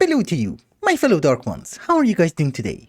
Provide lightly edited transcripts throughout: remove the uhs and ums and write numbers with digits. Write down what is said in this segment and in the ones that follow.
Hello to you, my fellow Dark Ones. How are you guys doing today?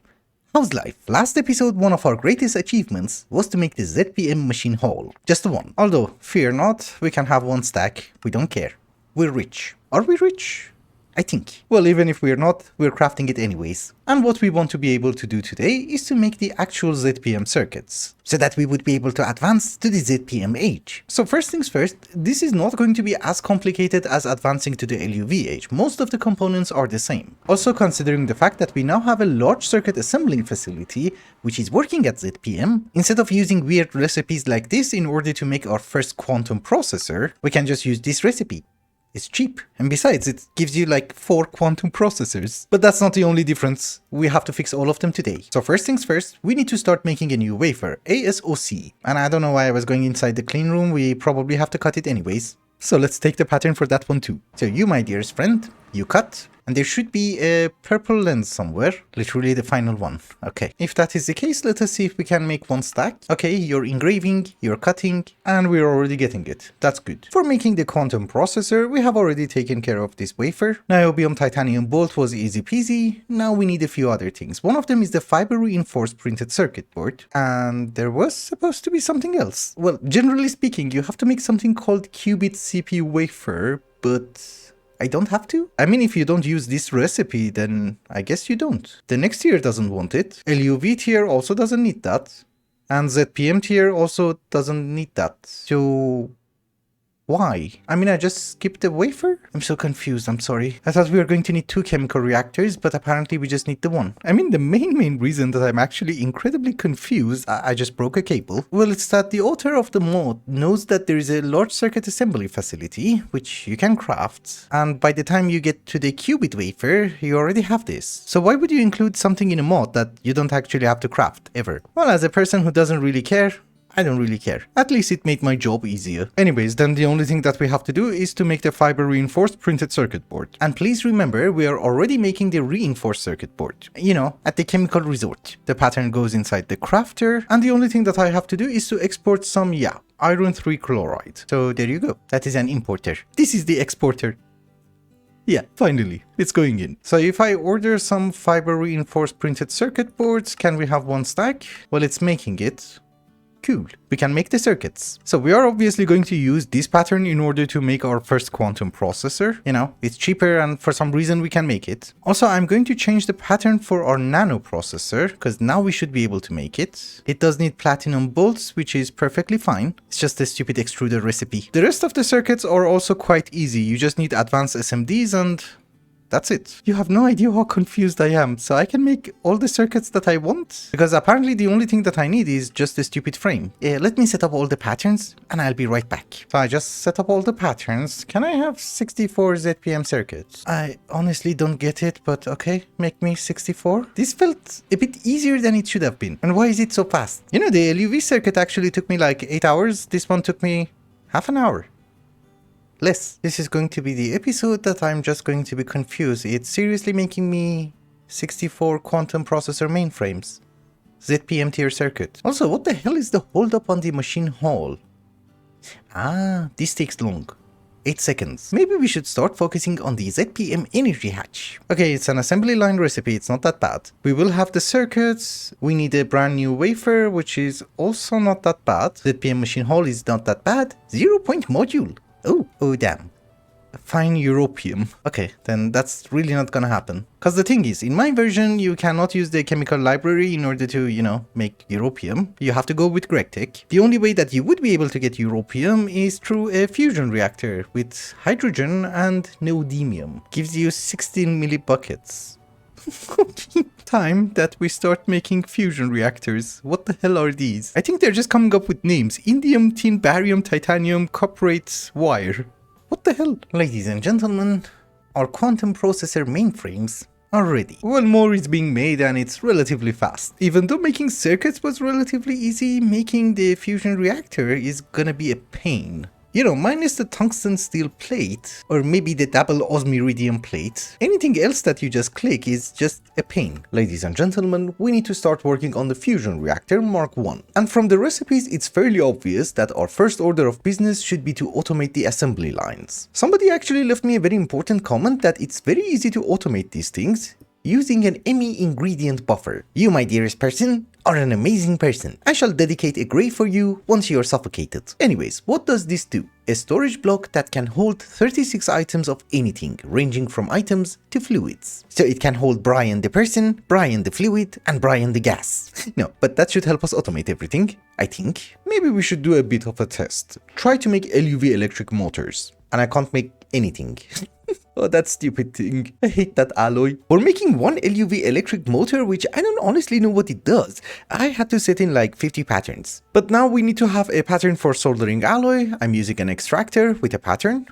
How's life? Last episode, one of our greatest achievements was to make the ZPM machine hall. Just the one. Although, fear not, we can have one stack. We don't care. We're rich. Are we rich? I think. Well, even if we're not, we're crafting it anyways. And what we want to be able to do today is to make the actual ZPM circuits, so that we would be able to advance to the ZPM age. So first things first, this is not going to be as complicated as advancing to the LUV age. Most of the components are the same. Also considering the fact that we now have a large circuit assembling facility which is working at ZPM, instead of using weird recipes like this in order to make our first quantum processor, we can just use this recipe. It's cheap, and besides, it gives you like 4 quantum processors. But that's not the only difference. We have to fix all of them today. So first things first, we need to start making a new wafer, ASOC. And I don't know why I was going inside the clean room, we probably have to cut it anyways. So let's take the pattern for that one too. So you, my dearest friend, you cut. And there should be a purple lens somewhere, literally the final one. Okay, if that is the case, let us see if we can make one stack. Okay, you're engraving, you're cutting, and we're already getting it. That's good. For making the quantum processor, we have already taken care of this wafer. Niobium titanium bolt was easy peasy. Now we need a few other things. One of them is the fiber reinforced printed circuit board. And there was supposed to be something else. Well, generally speaking, you have to make something called qubit CPU wafer, but I don't have to? I mean, if you don't use this recipe, then I guess you don't. The next tier doesn't want it. LUV tier also doesn't need that. And ZPM tier also doesn't need that. So why? I mean, I just skipped the wafer? I'm so confused, I'm sorry. I thought we were going to need 2 chemical reactors, but apparently we just need the one. I mean, the main reason that I'm actually incredibly confused, I just broke a cable. Well, it's that the author of the mod knows that there is a large circuit assembly facility, which you can craft. And by the time you get to the qubit wafer, you already have this. So why would you include something in a mod that you don't actually have to craft, ever? Well, as a person who doesn't really care, I don't really care. At least it made my job easier. Anyways, then the only thing that we have to do is to make the fiber reinforced printed circuit board. And please remember, we are already making the reinforced circuit board. You know, at the chemical resort. The pattern goes inside the crafter, and the only thing that I have to do is to export some, iron 3 chloride. So there you go. That is an importer. This is the exporter. Yeah, finally, it's going in. So if I order some fiber reinforced printed circuit boards, can we have one stack? Well, it's making it. Cool. We can make the circuits. So we are obviously going to use this pattern in order to make our first quantum processor. You know, it's cheaper and for some reason we can make it. Also, I'm going to change the pattern for our nano processor because now we should be able to make it. It does need platinum bolts, which is perfectly fine. It's just a stupid extruder recipe. The rest of the circuits are also quite easy. You just need advanced SMDs and that's it. You have no idea how confused I am, so I can make all the circuits that I want? Because apparently the only thing that I need is just a stupid frame. Let me set up all the patterns, and I'll be right back. So I just set up all the patterns. Can I have 64 ZPM circuits? I honestly don't get it, but okay, make me 64. This felt a bit easier than it should have been. And why is it so fast? You know, the LUV circuit actually took me like 8 hours. This one took me half an hour. Less. This is going to be the episode that I'm just going to be confused. It's seriously making me 64 quantum processor mainframes. ZPM tier circuit. Also, what the hell is the holdup on the machine hall? Ah, this takes long. 8 seconds. Maybe we should start focusing on the ZPM energy hatch. Okay, it's an assembly line recipe, it's not that bad. We will have the circuits, we need a brand new wafer, which is also not that bad. ZPM machine hall is not that bad. 0-point module. Oh damn. Fine Europium. Okay, then that's really not gonna happen. Cause the thing is, in my version, you cannot use the chemical library in order to, you know, make Europium. You have to go with GregTech. The only way that you would be able to get Europium is through a fusion reactor with hydrogen and neodymium. Gives you 16 millibuckets. Time that we start making fusion reactors. What the hell are these? I think they're just coming up with names. Indium, tin, barium, titanium, cuprate, wire. What the hell? Ladies and gentlemen, our quantum processor mainframes are ready. Well, more is being made and it's relatively fast. Even though making circuits was relatively easy, making the fusion reactor is gonna be a pain. You know, minus the tungsten steel plate, or maybe the double osmiridium plate, anything else that you just click is just a pain. Ladies and gentlemen, we need to start working on the fusion reactor Mark 1. And from the recipes, it's fairly obvious that our first order of business should be to automate the assembly lines. Somebody actually left me a very important comment that it's very easy to automate these things using an ME ingredient buffer. You, my dearest person, are an amazing person. I shall dedicate a grave for you once you are suffocated. Anyways, what does this do? A storage block that can hold 36 items of anything, ranging from items to fluids. So it can hold Brian the person, Brian the fluid, and Brian the gas. No, but that should help us automate everything, I think. Maybe we should do a bit of a test. Try to make LUV electric motors. And I can't make anything. Oh, that stupid thing. I hate that alloy. For making one LUV electric motor, which I don't honestly know what it does, I had to set in like 50 patterns. But now we need to have a pattern for soldering alloy. I'm using an extractor with a pattern.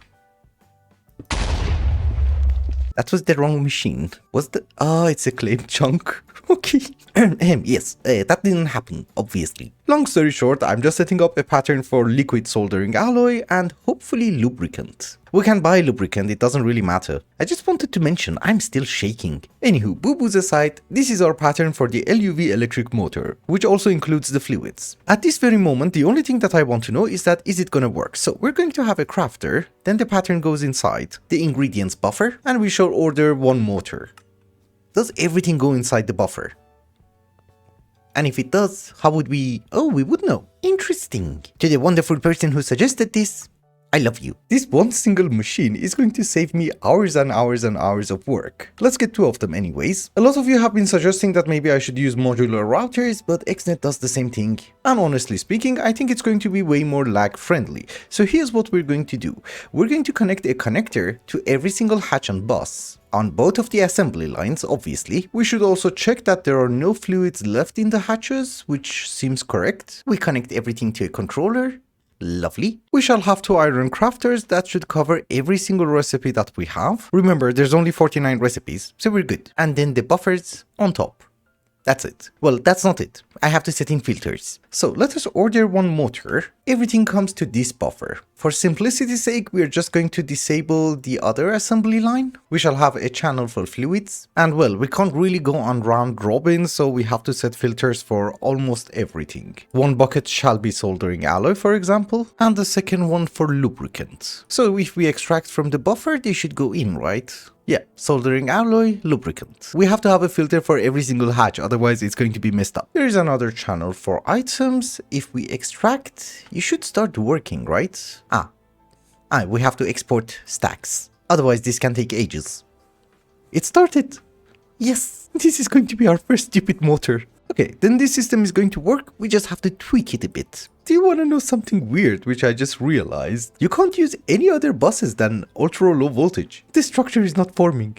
That was the wrong machine. Was the... Oh, it's a claim chunk. Okay. Yes, that didn't happen, obviously. Long story short, I'm just setting up a pattern for liquid soldering alloy and hopefully lubricant. We can buy lubricant, it doesn't really matter. I just wanted to mention I'm still shaking. Anywho, boo-boos aside, this is our pattern for the LUV electric motor, which also includes the fluids. At this very moment, the only thing that I want to know is that is it gonna work? So we're going to have a crafter, then the pattern goes inside, the ingredients buffer, and we shall order one motor. Does everything go inside the buffer? And if it does, how would we... Oh, we would know. Interesting. To the wonderful person who suggested this, I love you. This one single machine is going to save me hours and hours and hours of work. Let's get two of them anyways. A lot of you have been suggesting that maybe I should use modular routers, but XNet does the same thing. And honestly speaking, I think it's going to be way more lag friendly. So here's what we're going to do. We're going to connect a connector to every single hatch and bus. On both of the assembly lines, obviously. We should also check that there are no fluids left in the hatches, which seems correct. We connect everything to a controller. Lovely. We shall have two iron crafters that should cover every single recipe that we have. Remember, there's only 49 recipes, so we're good. And then the buffers on top. That's it. Well, that's not it. I have to set in filters. So let us order one motor. Everything comes to this buffer. For simplicity's sake, we're just going to disable the other assembly line. We shall have a channel for fluids. And well, we can't really go on round robin, so we have to set filters for almost everything. One bucket shall be soldering alloy, for example, and the second one for lubricant. So if we extract from the buffer, they should go in, right? Yeah, soldering alloy, lubricant. We have to have a filter for every single hatch, otherwise it's going to be messed up. There is another channel for items. If we extract, you should start working, right? We have to export stacks. Otherwise this can take ages. It started! Yes, this is going to be our first stupid motor. Okay, then this system is going to work, we just have to tweak it a bit. Do you want to know something weird which I just realized? You can't use any other buses than ultra low voltage. This structure is not forming.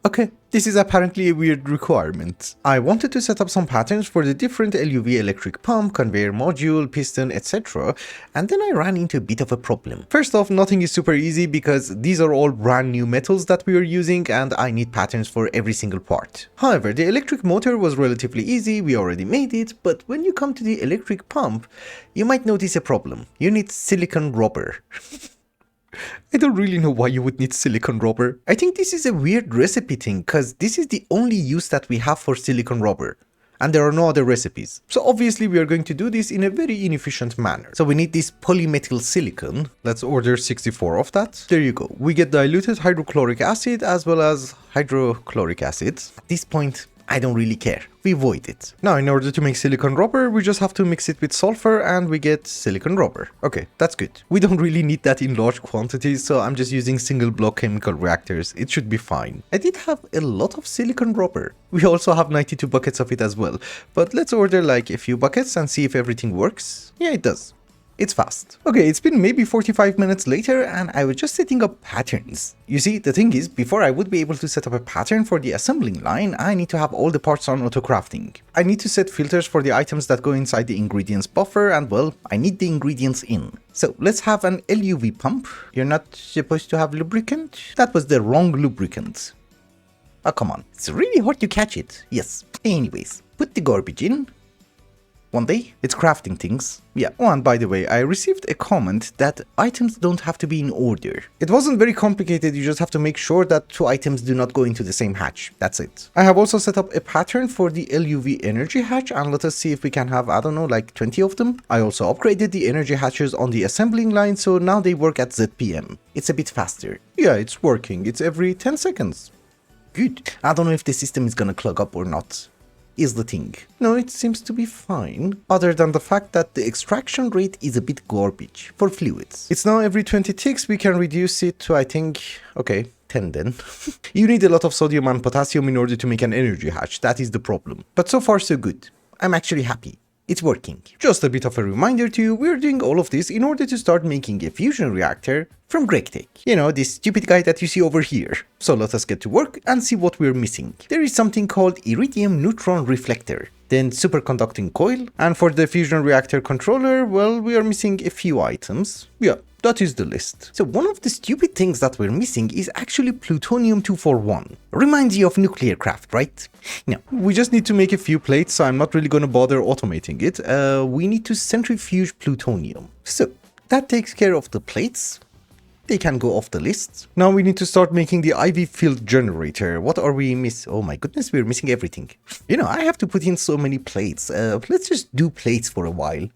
Okay, this is apparently a weird requirement. I wanted to set up some patterns for the different LUV electric pump, conveyor module, piston, etc. And then I ran into a bit of a problem. First off, nothing is super easy because these are all brand new metals that we are using and I need patterns for every single part. However, the electric motor was relatively easy, we already made it, but when you come to the electric pump, you might notice a problem. You need silicon rubber. I don't really know why you would need silicon rubber. I think this is a weird recipe thing, cause this is the only use that we have for silicon rubber. And there are no other recipes. So obviously we are going to do this in a very inefficient manner. So we need this polymetal silicon. Let's order 64 of that. There you go. We get diluted hydrochloric acid as well as hydrochloric acid. At this point, I don't really care. We void it. Now, in order to make silicon rubber, we just have to mix it with sulfur and we get silicon rubber. Okay, that's good. We don't really need that in large quantities, so I'm just using single block chemical reactors. It should be fine. I did have a lot of silicon rubber. We also have 92 buckets of it as well. But let's order like a few buckets and see if everything works. Yeah, it does. It's fast. Okay, it's been maybe 45 minutes later and I was just setting up patterns. You see, the thing is, before I would be able to set up a pattern for the assembling line, I need to have all the parts on auto crafting. I need to set filters for the items that go inside the ingredients buffer and well, I need the ingredients in. So let's have an LUV pump. You're not supposed to have lubricant? That was the wrong lubricant. Oh, come on. It's really hard to catch it. Yes. Anyways, put the garbage in. one day, it's crafting things. Yeah, oh, and by the way, I received a comment that items don't have to be in order. It wasn't very complicated, you just have to make sure that 2 items do not go into the same hatch. That's it. I have also set up a pattern for the LUV energy hatch, and let us see if we can have, I don't know, like 20 of them. I also upgraded the energy hatches on the assembling line, so now they work at ZPM. It's a bit faster. Yeah, it's working. It's every 10 seconds. Good. I don't know if the system is gonna clog up or not. Is the thing. No, it seems to be fine, other than the fact that the extraction rate is a bit garbage for fluids. It's now every 20 ticks, we can reduce it to, I think, okay, 10 then. You need a lot of sodium and potassium in order to make an energy hatch, that is the problem. But so far so good. I'm actually happy. It's working. Just a bit of a reminder to you, we're doing all of this in order to start making a fusion reactor from GregTech. You know, this stupid guy that you see over here. So let us get to work and see what we're missing. There is something called iridium neutron reflector, then superconducting coil, and for the fusion reactor controller, well, we are missing a few items. Yeah, that is the list. So one of the stupid things that we're missing is actually plutonium-241. Reminds you of nuclear craft, right? Now, we just need to make a few plates, so I'm not really going to bother automating it. We need to centrifuge plutonium. So that takes care of the plates. They can go off the list. Now we need to start making the IV field generator. What are we missing? Oh my goodness, we're missing everything. You know, I have to put in so many plates. Let's just do plates for a while.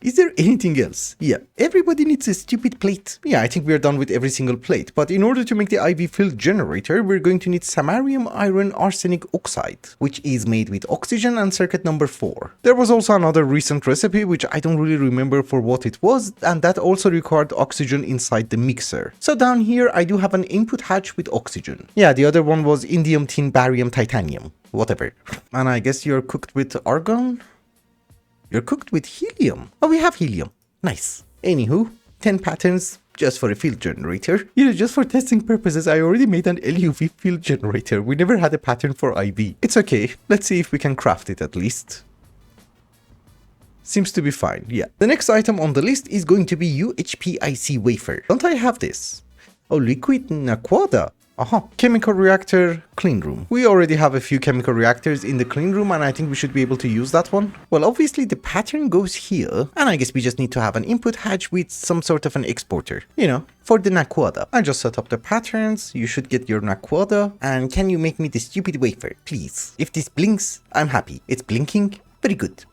Is there anything else? Yeah, everybody needs a stupid plate. Yeah, I think we're done with every single plate, but in order to make the IV field generator, we're going to need samarium iron arsenic oxide, which is made with oxygen and circuit number 4. There was also another recent recipe, which I don't really remember for what it was, and that also required oxygen inside the mixer. So down here, I do have an input hatch with oxygen. Yeah, the other one was indium, tin, barium, titanium, whatever. And I guess you're cooked with argon? You're cooked with helium. Oh, we have helium. Nice. Anywho, 10 patterns just for a field generator. You know, just for testing purposes, I already made an LUV field generator. We never had a pattern for IV. It's okay. Let's see if we can craft it at least. Seems to be fine, yeah. The next item on the list is going to be UHPIC wafer. Don't I have this? Oh, liquid naquada. Chemical reactor clean room. We already have a few chemical reactors in the clean room, and I think we should be able to use that one. Well, obviously the pattern goes here, and I guess we just need to have an input hatch with some sort of an exporter, you know, for the naquada. I just set up the patterns. You should get your naquada, and can you make me the stupid wafer, please? If this blinks, I'm happy. It's blinking. Very good.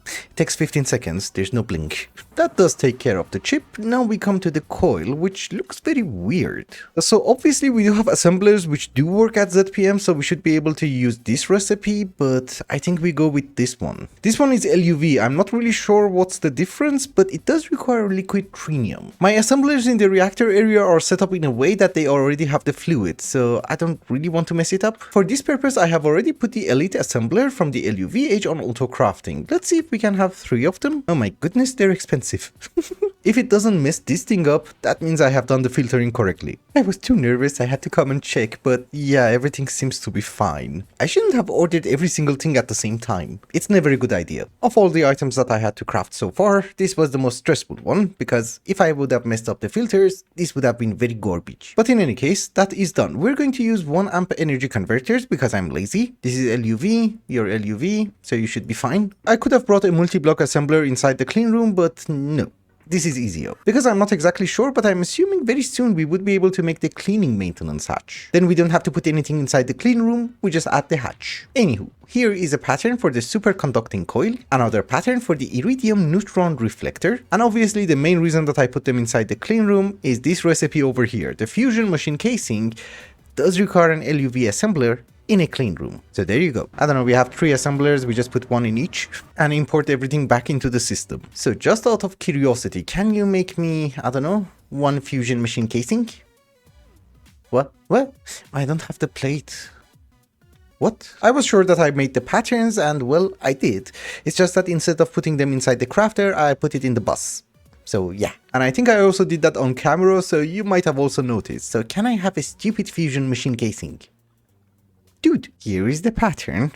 It takes 15 seconds, there's no blink. That does take care of the chip. Now we come to the coil, which looks very weird. So obviously we do have assemblers which do work at ZPM, so we should be able to use this recipe, but I think we go with this one. This one is LUV. I'm not really sure what's the difference, but it does require liquid trinium. My assemblers in the reactor area are set up in a way that they already have the fluid, so I don't really want to mess it up. For this purpose, I have already put the Elite assembler from the LUV age on auto crafting. Let's see if we can have 3 of them. Oh my goodness, they're expensive. If it doesn't mess this thing up, that means I have done the filtering correctly. I was too nervous, I had to come and check, but yeah, everything seems to be fine. I shouldn't have ordered every single thing at the same time. It's never a good idea. Of all the items that I had to craft so far, this was the most stressful one, because if I would have messed up the filters, this would have been very garbage. But in any case, that is done. We're going to use 1 amp energy converters because I'm lazy. This is LUV, your LUV, so you should be fine. I could have brought a multi-block assembler inside the clean room, but no. This is easier. Because I'm not exactly sure, but I'm assuming very soon we would be able to make the cleaning maintenance hatch. Then we don't have to put anything inside the clean room, we just add the hatch. Anywho, here is a pattern for the superconducting coil, another pattern for the iridium neutron reflector, and obviously the main reason that I put them inside the clean room is this recipe over here. The fusion machine casing does require an LUV assembler in a clean room. So there you go. I don't know, we have 3 assemblers, we just put 1 in each and import everything back into the system. So just out of curiosity, can you make me, I don't know, 1 fusion machine casing? What? I don't have the plate. What? I was sure that I made the patterns and well, I did. It's just that instead of putting them inside the crafter, I put it in the bus. So yeah, and I think I also did that on camera, so you might have also noticed. So can I have a stupid fusion machine casing? Dude, here is the pattern.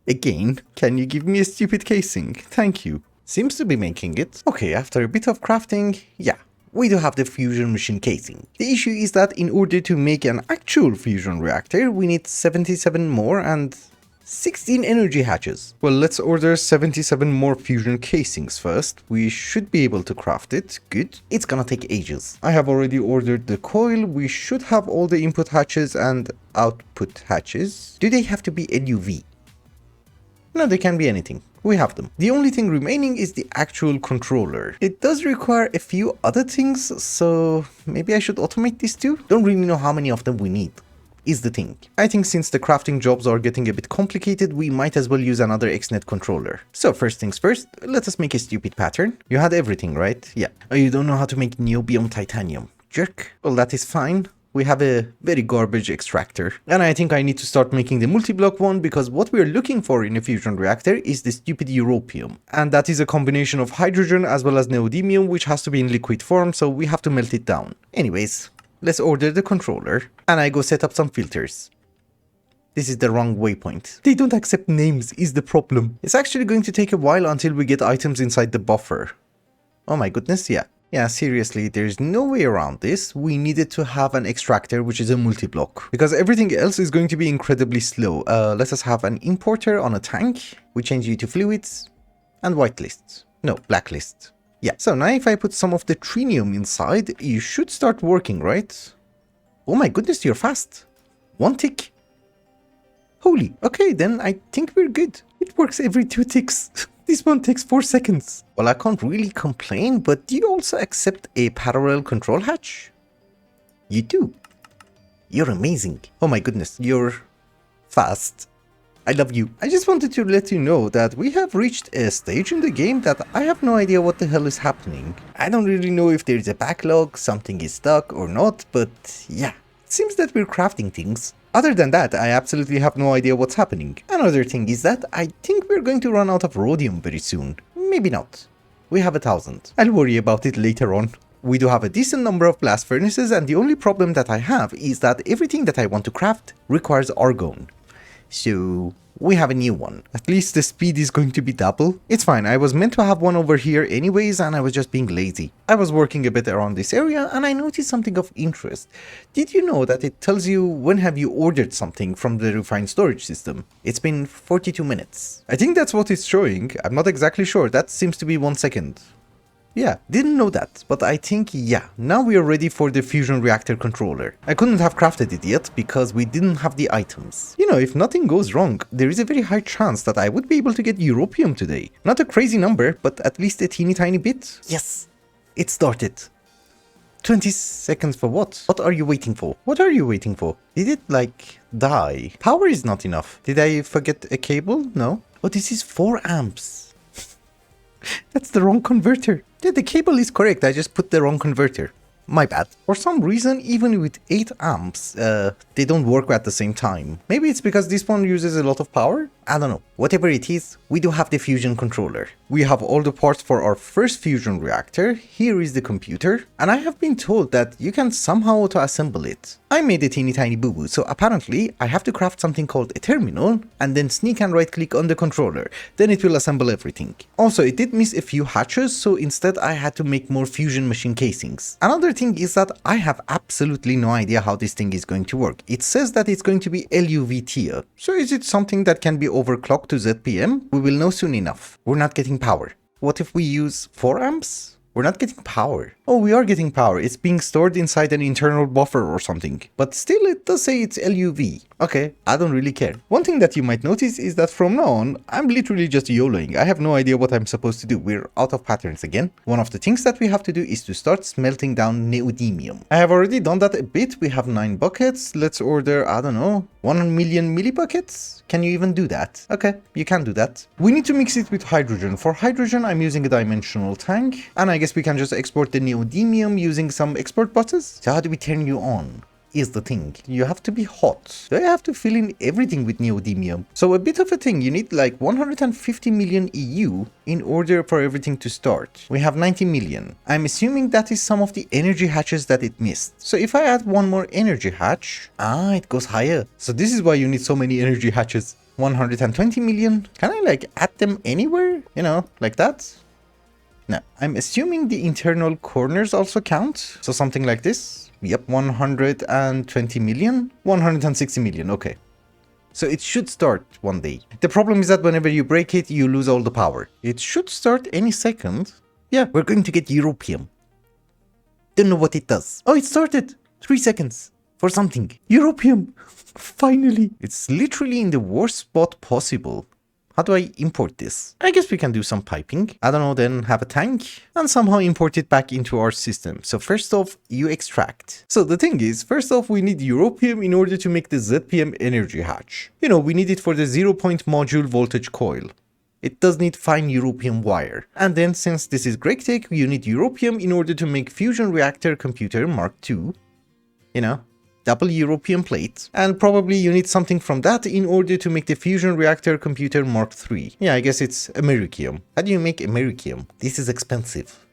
Again, can you give me a stupid casing? Thank you. Seems to be making it. Okay, after a bit of crafting, yeah, we do have the fusion machine casing. The issue is that in order to make an actual fusion reactor, we need 77 more and 16 energy hatches. Well, let's order 77 more fusion casings first. We should be able to craft it. Good. It's gonna take ages. I have already ordered the coil. We should have all the input hatches and output hatches. Do they have to be LUV? No, they can be anything. We have them. The only thing remaining is the actual controller. It does require a few other things, so maybe I should automate this too? Don't really know how many of them we need, is the thing. I think since the crafting jobs are getting a bit complicated, we might as well use another XNet controller. So first things first, let us make a stupid pattern. You had everything, right? Yeah. Oh, you don't know how to make niobium titanium. Jerk. Well, that is fine. We have a very garbage extractor. And I think I need to start making the multi-block one, because what we're looking for in a fusion reactor is the stupid Europium. And that is a combination of hydrogen as well as neodymium, which has to be in liquid form, so we have to melt it down. Anyways, let's order the controller, and I go set up some filters. This is the wrong waypoint. They don't accept names is the problem. It's actually going to take a while until we get items inside the buffer. Oh my goodness, yeah. Yeah, seriously, there's no way around this. We needed to have an extractor, which is a multi-block, because everything else is going to be incredibly slow. Let us have an importer on a tank. We change you to fluids and whitelist. No, blacklist. Yeah, so now if I put some of the trinium inside, you should start working, right? Oh my goodness, you're fast. One tick. Holy, okay, then I think we're good. It works every 2 ticks. This one takes 4 seconds. Well, I can't really complain, but do you also accept a parallel control hatch? You do. You're amazing. Oh my goodness, you're fast. I love you. I just wanted to let you know that we have reached a stage in the game that I have no idea what the hell is happening. I don't really know if there's a backlog, something is stuck or not, but yeah, it seems that we're crafting things. Other than that, I absolutely have no idea what's happening. Another thing is that I think we're going to run out of rhodium very soon. Maybe not. We have 1,000. I'll worry about it later on. We do have a decent number of blast furnaces, and the only problem that I have is that everything that I want to craft requires argon. So we have a new one. At least the speed is going to be double. It's fine, I was meant to have one over here anyways, and I was just being lazy. I was working a bit around this area and I noticed something of interest. Did you know that it tells you when have you ordered something from the refined storage system? It's been 42 minutes. I think that's what it's showing. I'm not exactly sure. That seems to be 1 second. Yeah, didn't know that, but I think, yeah, now we are ready for the fusion reactor controller. I couldn't have crafted it yet because we didn't have the items. You know, if nothing goes wrong, there is a very high chance that I would be able to get Europium today. Not a crazy number, but at least a teeny tiny bit. Yes, it started. 20 seconds for what? What are you waiting for? What are you waiting for? Did it, like, die? Power is not enough. Did I forget a cable? No. Oh, this is 4 amps. That's the wrong converter. Yeah, the cable is correct, I just put the wrong converter. My bad. For some reason, even with 8 amps, they don't work at the same time. Maybe it's because this one uses a lot of power? I don't know. Whatever it is, we do have the fusion controller. We have all the parts for our first fusion reactor. Here is the computer. And I have been told that you can somehow auto-assemble it. I made a teeny tiny boo-boo, so apparently I have to craft something called a terminal and then sneak and right click on the controller. Then it will assemble everything. Also, it did miss a few hatches, so instead I had to make more fusion machine casings. Another thing is that I have absolutely no idea how this thing is going to work. It says that it's going to be LUV-TIA. So is it something that can be overclocked to ZPM? We will know soon enough. We're not getting power. What if we use 4 amps? We're not getting power. Oh, we are getting power. It's being stored inside an internal buffer or something. But still, it does say it's LUV. Okay, I don't really care. One thing that you might notice is that from now on, I'm literally just YOLOing. I have no idea what I'm supposed to do. We're out of patterns again. One of the things that we have to do is to start smelting down neodymium. I have already done that a bit. We have 9 buckets. Let's order, I don't know, 1 million millibuckets? Can you even do that? Okay, you can do that. We need to mix it with hydrogen. For hydrogen, I'm using a dimensional tank. And I guess we can just export the neodymium using some export buses. So how do we turn you on? Is the thing. You have to be hot. Do I have to fill in everything with neodymium? So a bit of a thing. You need like 150 million EU in order for everything to start. We have 90 million. I'm assuming that is some of the energy hatches that it missed. So if I add one more energy hatch, it goes higher. So this is why you need so many energy hatches. 120 million. Can I like add them anywhere? You know, like that? No, I'm assuming the internal corners also count. So something like this. Yep, 120 million, 160 million, okay. so it should start one day. The problem is that whenever you break it, you lose all the power. It should start any second. Yeah, we're going to get Europium. Don't know what it does. Oh, it started! 3 seconds. For something. Europium! Finally! It's literally in the worst spot possible. How do I import this? I guess we can do some piping. I don't know, then have a tank and somehow import it back into our system. So first off, you extract. So the thing is, first off, we need Europium in order to make the ZPM energy hatch. You know, we need it for the 0-point module voltage coil. It does need fine Europium wire. And then since this is GregTech, you need Europium in order to make fusion reactor computer Mark II. You know, double Europium plate, and probably you need something from that in order to make the fusion reactor computer Mark III. Yeah, I guess it's Americium. How do you make Americium? This is expensive.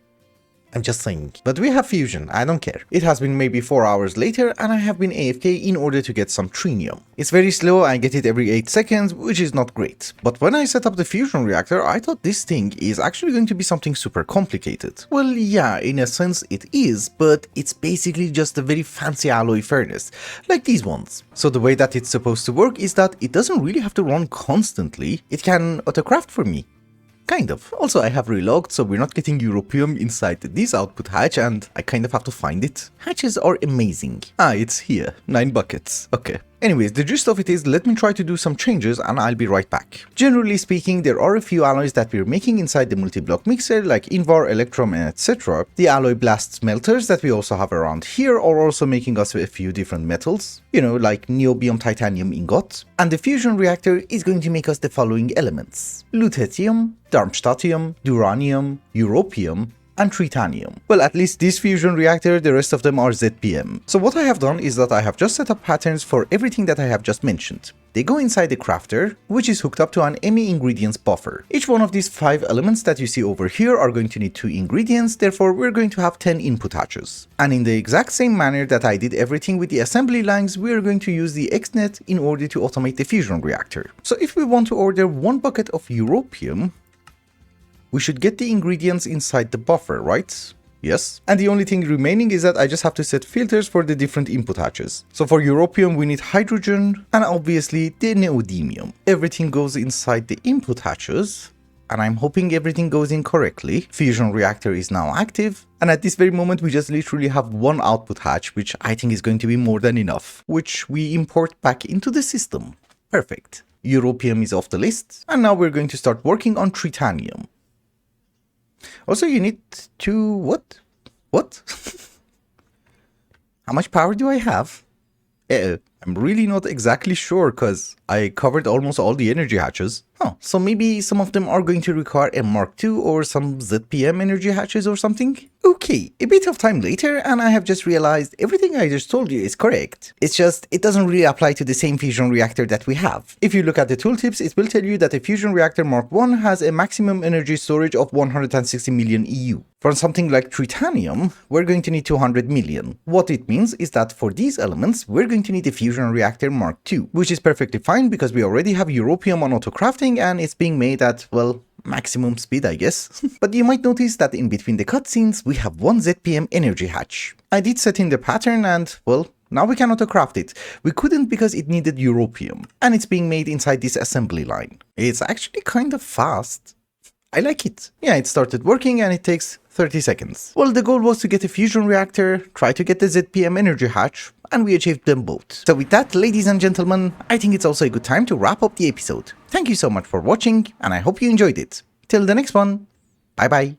I'm just saying. But we have fusion, I don't care. It has been maybe 4 hours later and I have been AFK in order to get some trinium. It's very slow, I get it every 8 seconds, which is not great. But when I set up the fusion reactor, I thought this thing is actually going to be something super complicated. Well, yeah, in a sense it is, but it's basically just a very fancy alloy furnace, like these ones. So the way that it's supposed to work is that it doesn't really have to run constantly, it can autocraft for me. Kind of. Also, I have relogged, so we're not getting Europium inside this output hatch, and I kind of have to find it. Hatches are amazing. Ah, it's here. 9 buckets. Okay. Anyways, the gist of it is, let me try to do some changes and I'll be right back. Generally speaking, there are a few alloys that we're making inside the multi-block mixer, like Invar, Electrum, and etc. The alloy blast smelters that we also have around here are also making us a few different metals, you know, like niobium titanium ingot. And the fusion reactor is going to make us the following elements: lutetium, darmstadtium, duranium, europium, and tritanium. Well, at least this fusion reactor, the rest of them are ZPM. So what I have done is that I have just set up patterns for everything that I have just mentioned. They go inside the crafter, which is hooked up to an ME ingredients buffer. Each one of these 5 elements that you see over here are going to need 2 ingredients, therefore we're going to have 10 input hatches. And in the exact same manner that I did everything with the assembly lines, we're going to use the XNet in order to automate the fusion reactor. So if we want to order 1 bucket of europium, we should get the ingredients inside the buffer, right? Yes. And the only thing remaining is that I just have to set filters for the different input hatches. So for europium we need hydrogen and obviously the neodymium. Everything goes inside the input hatches, and I'm hoping everything goes in correctly. Fusion reactor is now active, and at this very moment we just literally have 1 output hatch, which I think is going to be more than enough, which we import back into the system. Perfect. Europium is off the list, and now we're going to start working on tritanium. Also, you need to... what? What? How much power do I have? I'm really not exactly sure, because I covered almost all the energy hatches. Oh, so maybe some of them are going to require a Mark II or some ZPM energy hatches or something? Okay, a bit of time later and I have just realized everything I just told you is correct. It's just, it doesn't really apply to the same fusion reactor that we have. If you look at the tooltips, it will tell you that a fusion reactor Mark I has a maximum energy storage of 160 million EU. For something like tritanium, we're going to need 200 million. What it means is that for these elements, we're going to need a fusion reactor Mark II, which is perfectly fine because we already have europium on auto-crafting and it's being made at, well, maximum speed, I guess. But you might notice that in between the cutscenes, we have 1 ZPM energy hatch. I did set in the pattern and, well, now we can auto-craft it. We couldn't because it needed europium, and it's being made inside this assembly line. It's actually kind of fast. I like it. Yeah, it started working and it takes 30 seconds. Well, the goal was to get a fusion reactor, try to get the ZPM energy hatch, and we achieved them both. So with that, ladies and gentlemen, I think it's also a good time to wrap up the episode. Thank you so much for watching, and I hope you enjoyed it. Till the next one, bye bye.